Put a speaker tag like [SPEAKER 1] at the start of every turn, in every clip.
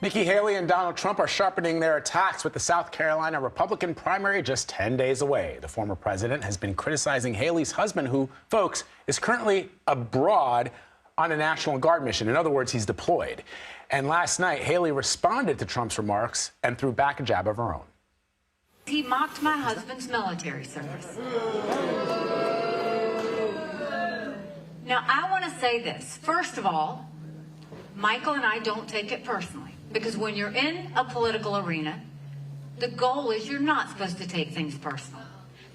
[SPEAKER 1] Nikki Haley and Donald Trump are sharpening their attacks with the South Carolina Republican primary just 10 days away. The former president has been criticizing Haley's husband, who, folks, is currently abroad on a National Guard mission. In other words, he's deployed. And last night, Haley responded to Trump's remarks and threw back a jab of her own.
[SPEAKER 2] He mocked my husband's military service. Now, I want to say this. First of all, Michael and I don't take it personally, because when you're in a political arena, the goal is you're not supposed to take things personal.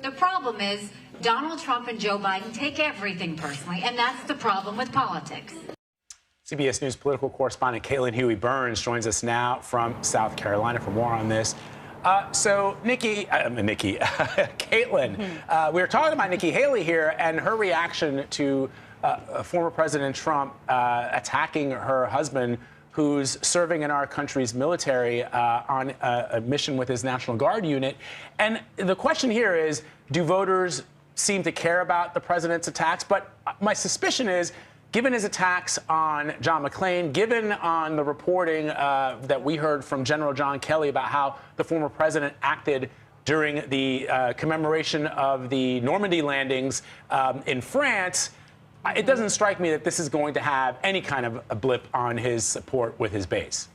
[SPEAKER 2] The problem is Donald Trump and Joe Biden take everything personally, and that's the problem with politics.
[SPEAKER 1] CBS News political correspondent Caitlin Huey-Burns joins us now from South Carolina for more on this. Caitlin, we were talking about Nikki Haley here and her reaction to former President Trump attacking her husband, who's serving in our country's military on a mission with his National Guard unit. And the question here is, do voters seem to care about the president's attacks? But my suspicion is, given his attacks on John McCain, given on the reporting that we heard from General John Kelly about how the former president acted during the commemoration of the Normandy landings in France, it doesn't strike me that this is going to have any kind of a blip on his support with his base.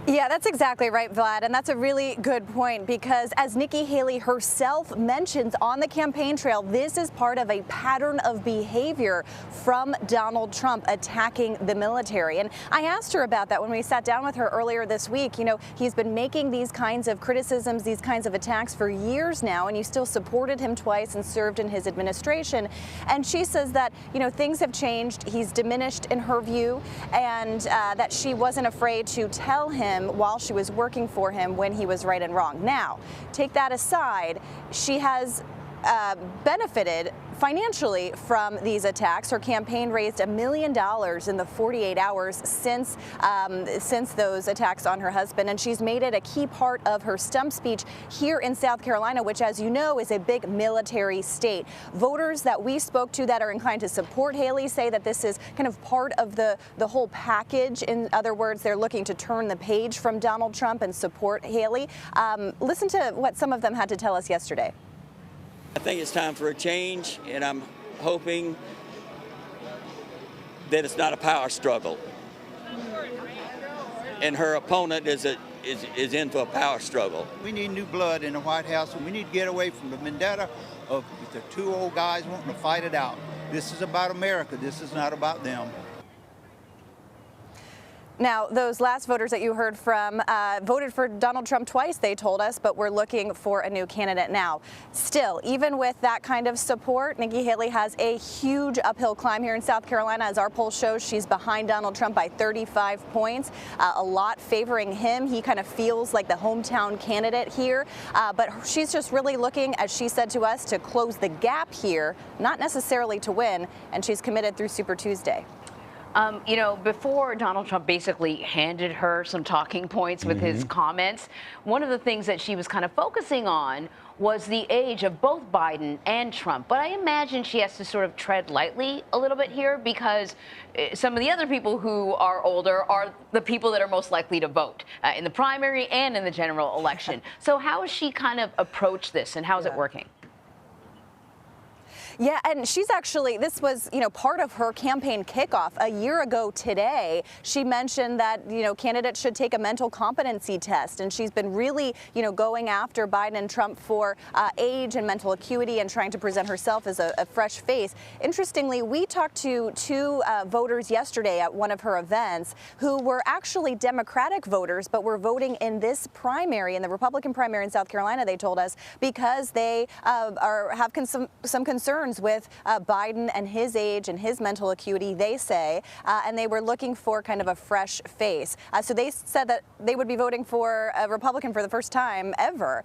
[SPEAKER 3] Yeah, that's exactly right, Vlad, and that's a really good point, because as Nikki Haley herself mentions on the campaign trail, this is part of a pattern of behavior from Donald Trump attacking the military. And I asked her about that when we sat down with her earlier this week. You know, he's been making these kinds of criticisms, these kinds of attacks for years now, and you still supported him twice and served in his administration. And she says that, you know, things have changed. He's diminished in her view, and that she wasn't afraid to tell him while she was working for him when he was right and wrong. Now, take that aside, she has benefited financially from these attacks. Her campaign raised $1 million in the 48 hours since those attacks on her husband, and she's made it a key part of her stump speech here in South Carolina, which, as you know, is a big military state. Voters that we spoke to that are inclined to support Haley say that this is kind of part of the whole package. In other words, they're looking to turn the page from Donald Trump and support Haley. Listen to what some of them had to tell us yesterday.
[SPEAKER 4] I think it's time for a change, and I'm hoping that it's not a power struggle. And her opponent is into a power struggle.
[SPEAKER 5] We need new blood in the White House, and we need to get away from the vendetta of the two old guys wanting to fight it out. This is about America. This is not about them.
[SPEAKER 3] Now, those last voters that you heard from voted for Donald Trump twice, they told us, but we're looking for a new candidate now. Still, even with that kind of support, Nikki Haley has a huge uphill climb here in South Carolina. As our poll shows, she's behind Donald Trump by 35 points, a lot favoring him. He kind of feels like the hometown candidate here, but she's just really looking, as she said to us, to close the gap here, not necessarily to win, and she's committed through Super Tuesday.
[SPEAKER 6] You know, before Donald Trump basically handed her some talking points with his comments, one of the things that she was kind of focusing on was the age of both Biden and Trump. But I imagine she has to sort of tread lightly a little bit here, because some of the other people who are older are the people that are most likely to vote in the primary and in the general election. So how has she kind of approached this, and how is it working?
[SPEAKER 3] Yeah, and she's actually, this was, you know, part of her campaign kickoff a year ago today. She mentioned that, you know, candidates should take a mental competency test, and she's been really, you know, going after Biden and Trump for age and mental acuity and trying to present herself as a fresh face. Interestingly, we talked to two voters yesterday at one of her events who were actually Democratic voters, but were voting in this primary, in the Republican primary in South Carolina, they told us, because they have some concerns with Biden and his age and his mental acuity, they say, and they were looking for kind of a fresh face. So they said that they would be voting for a Republican for the first time ever.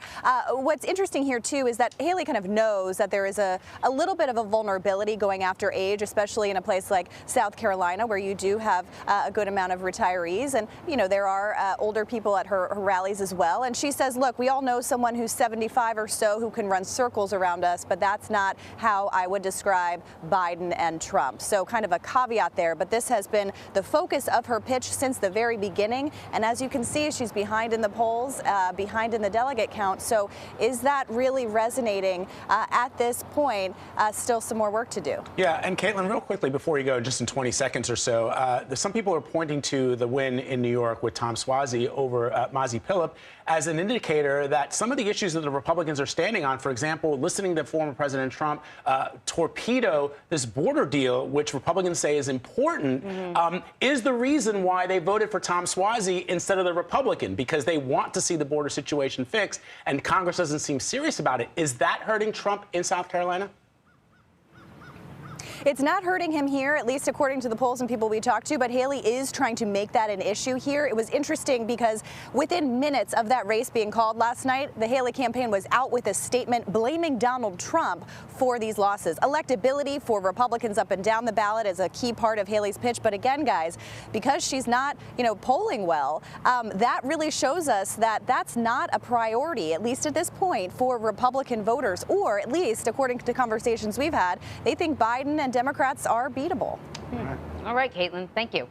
[SPEAKER 3] What's interesting here, too, is that Haley kind of knows that there is a little bit of a vulnerability going after age, especially in a place like South Carolina, where you do have a good amount of retirees. And, you know, there are older people at her rallies as well. And she says, look, we all know someone who's 75 or so who can run circles around us, but that's not how I would describe Biden and Trump. So kind of a caveat there, but this has been the focus of her pitch since the very beginning. And as you can see, she's behind in the polls, behind in the delegate count. So is that really resonating at this point? Still some more work to do.
[SPEAKER 1] Yeah, and Caitlin, real quickly before you go, just in 20 seconds or so, some people are pointing to the win in New York with Tom Suozzi over Mazi Pilip as an indicator that some of the issues that the Republicans are standing on, for example, listening to former President Trump torpedo this border deal, which Republicans say is important, is the reason why they voted for Tom Suozzi instead of the Republican, because they want to see the border situation fixed, and Congress doesn't seem serious about it. Is that hurting Trump in South Carolina?
[SPEAKER 3] It's not hurting him here, at least according to the polls and people we talked to, but Haley is trying to make that an issue here. It was interesting because within minutes of that race being called last night, the Haley campaign was out with a statement blaming Donald Trump for these losses. Electability for Republicans up and down the ballot is a key part of Haley's pitch. But again, guys, because she's not, polling well, that really shows us that that's not a priority, at least at this point, for Republican voters, or at least according to conversations we've had, they think Biden and Democrats are beatable.
[SPEAKER 6] All right, Caitlin, thank you.